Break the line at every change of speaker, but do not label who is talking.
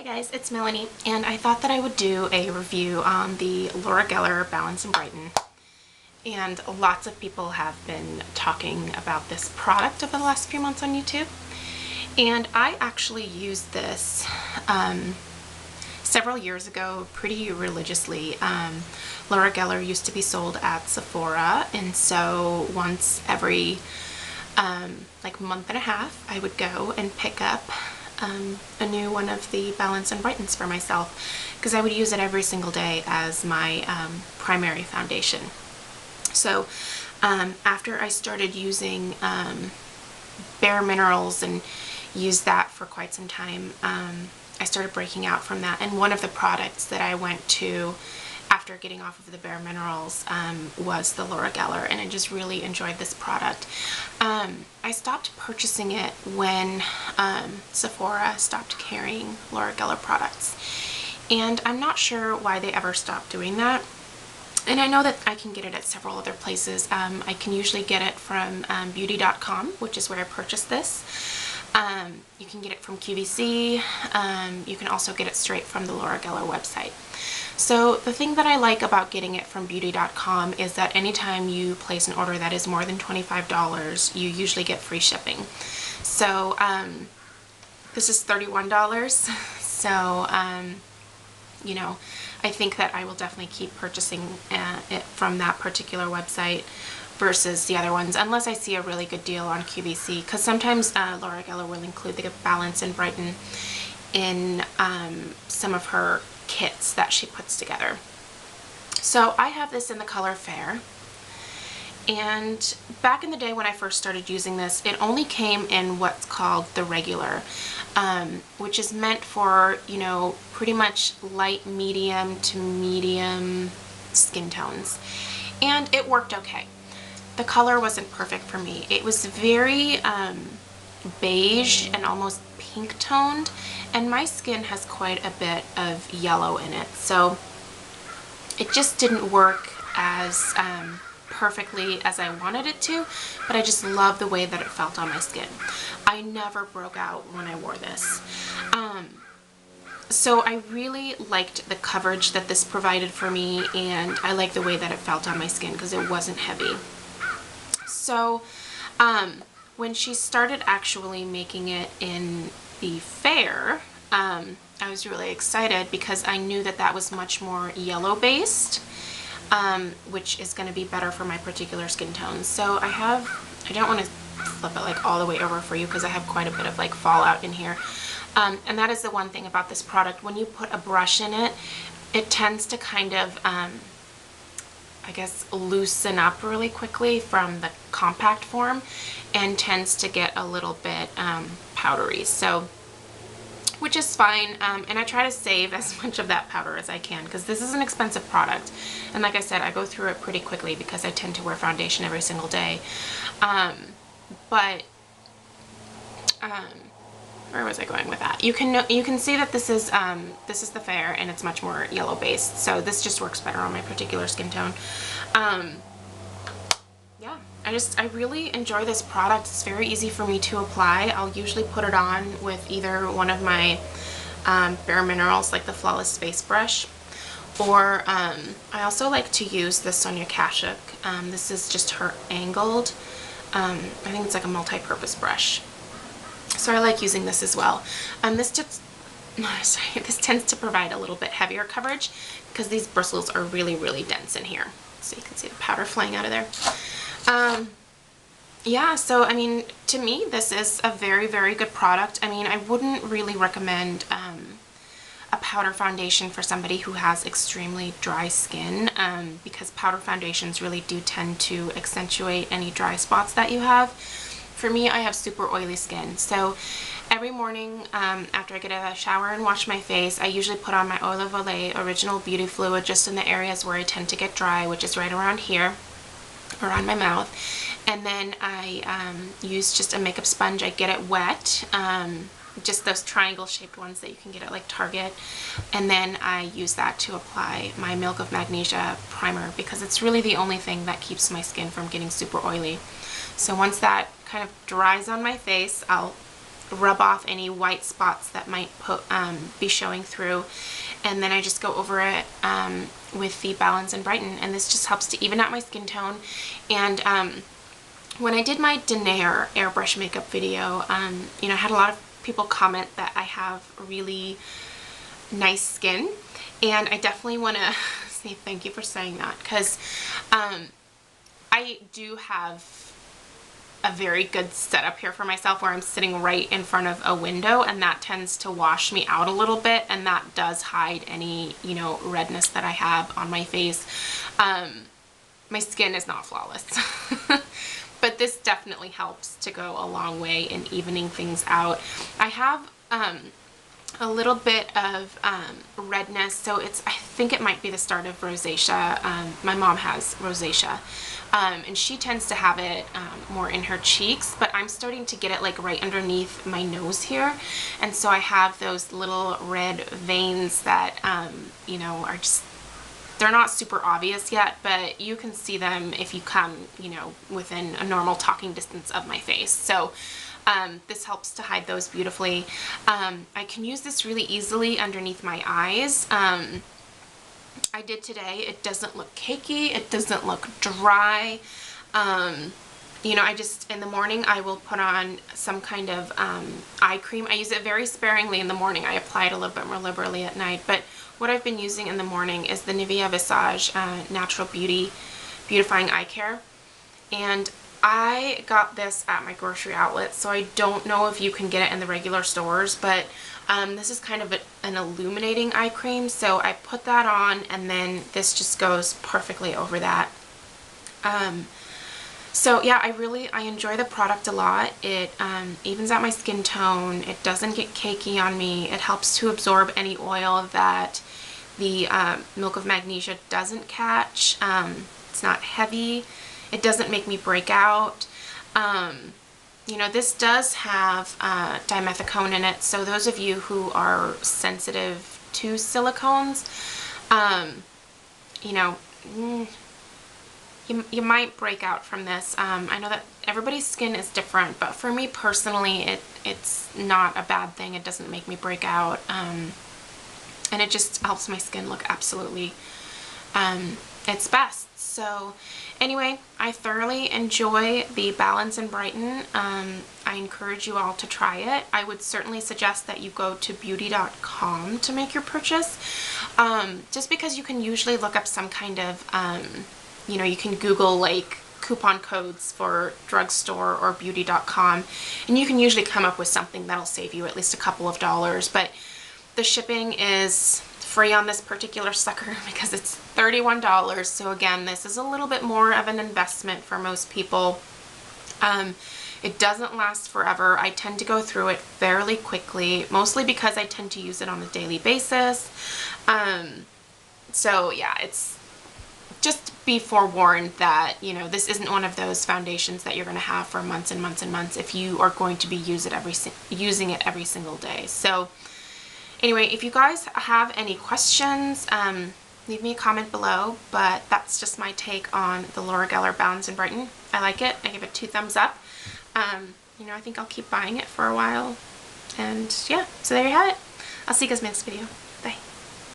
Hi guys, it's Melanie, and I thought that I would do a review on the Laura Geller Balance in Brighten. And lots of people have been talking about this product over the last few months on YouTube. And I actually used this several years ago pretty religiously. Laura Geller used to be sold at Sephora, and so once every like month and a half I would go and pick up a new one of the Balance and Brightens for myself, because I would use it every single day as my primary foundation. So after I started using Bare Minerals and used that for quite some time, I started breaking out from that, and one of the products that I went to after getting off of the Bare Minerals was the Laura Geller, and I just really enjoyed this product. I stopped purchasing it when Sephora stopped carrying Laura Geller products, and I'm not sure why they ever stopped doing that. And I know that I can get it at several other places. I can usually get it from beauty.com, which is where I purchased this. You can get it from QVC. You can also get it straight from the Laura Geller website. So the thing that I like about getting it from beauty.com is that anytime you place an order that is more than $25, you usually get free shipping. So this is $31. So you know, I think that I will definitely keep purchasing it from that particular website versus the other ones, unless I see a really good deal on QVC, because sometimes Laura Geller will include the Balance and Brighten in some of her kits that she puts together. So I have this in the color Fair, and back in the day when I first started using this, it only came in what's called the regular, which is meant for, you know, pretty much light medium to medium skin tones, and it worked okay. The color wasn't perfect for me. It was very beige and almost pink toned, and my skin has quite a bit of yellow in it, so it just didn't work as perfectly as I wanted it to, but I just love the way that it felt on my skin. I never broke out when I wore this. So I really liked the coverage that this provided for me, and I liked the way that it felt on my skin because it wasn't heavy. So when she started actually making it in the Fair, I was really excited because I knew that that was much more yellow based, which is going to be better for my particular skin tone. So I don't want to flip it like all the way over for you because I have quite a bit of like fallout in here. And that is the one thing about this product. When you put a brush in it, it tends to kind of, I guess, loosen up really quickly from the compact form and tends to get a little bit powdery. So, which is fine, and I try to save as much of that powder as I can because this is an expensive product, and like I said, I go through it pretty quickly because I tend to wear foundation every single day. Where was I going with that? You can see that this is the Fair, and it's much more yellow based, so this just works better on my particular skin tone. Yeah, I really enjoy this product. It's very easy for me to apply. I'll usually put it on with either one of my Bare Minerals, like the Flawless Face Brush, or I also like to use the Sonia Kashuk. This is just her angled, I think it's like a multi-purpose brush. So I like using this as well. This tends to provide a little bit heavier coverage because these bristles are really, really dense in here. So you can see the powder flying out of there. Yeah, so I mean, to me, this is a very, very good product. I mean, I wouldn't really recommend a powder foundation for somebody who has extremely dry skin, because powder foundations really do tend to accentuate any dry spots that you have. For me, I have super oily skin, so every morning after I get a shower and wash my face, I usually put on my Oil of Olay Original Beauty Fluid just in the areas where I tend to get dry, which is right around here, around my mouth. And then I use just a makeup sponge. I get it wet, just those triangle shaped ones that you can get at like Target, and then I use that to apply my Milk of Magnesia primer because it's really the only thing that keeps my skin from getting super oily. So once that kind of dries on my face, I'll rub off any white spots that might be showing through, and then I just go over it with the Balance and Brighten, and this just helps to even out my skin tone. And when I did my Denair airbrush makeup video, you know, I had a lot of people comment that I have really nice skin, and I definitely want to say thank you for saying that, because I do have a very good setup here for myself where I'm sitting right in front of a window, and that tends to wash me out a little bit, and that does hide any, you know, redness that I have on my face. My skin is not flawless. But this definitely helps to go a long way in evening things out. I have a little bit of redness, so I think it might be the start of rosacea. My mom has rosacea, and she tends to have it more in her cheeks, but I'm starting to get it like right underneath my nose here, and so I have those little red veins that you know, are just, they're not super obvious yet, but you can see them if you come, you know, within a normal talking distance of my face. So this helps to hide those beautifully. I can use this really easily underneath my eyes. I did today. It doesn't look cakey. It doesn't look dry. You know, I just, in the morning, I will put on some kind of eye cream. I use it very sparingly in the morning. I apply it a little bit more liberally at night, but what I've been using in the morning is the Nivea Visage Natural Beautifying Eye Care, and I got this at my grocery outlet, so I don't know if you can get it in the regular stores, but this is kind of an illuminating eye cream, so I put that on, and then this just goes perfectly over that. So yeah, I enjoy the product a lot. It evens out my skin tone. It doesn't get cakey on me. It helps to absorb any oil that the Milk of Magnesia doesn't catch. It's not heavy. It doesn't make me break out. You know, this does have dimethicone in it, so those of you who are sensitive to silicones, you know, you might break out from this. I know that everybody's skin is different, but for me personally, it's not a bad thing. It doesn't make me break out, and it just helps my skin look absolutely its best. So anyway, I thoroughly enjoy the Balance and Brighten. I encourage you all to try it. I would certainly suggest that you go to beauty.com to make your purchase, just because you can usually look up some kind of, you know, you can Google like coupon codes for drugstore or beauty.com, and you can usually come up with something that'll save you at least a couple of dollars, but the shipping is free on this particular sucker because it's $31. So again, this is a little bit more of an investment for most people. It doesn't last forever. I tend to go through it fairly quickly, mostly because I tend to use it on a daily basis. So yeah, it's just be forewarned that, you know, this isn't one of those foundations that you're going to have for months and months and months if you are going to be using it every single day. So anyway, if you guys have any questions, leave me a comment below, but that's just my take on the Laura Geller Balance and Brighten. I like it. I give it 2 thumbs up. You know, I think I'll keep buying it for a while. And yeah, so there you have it. I'll see you guys in the next video.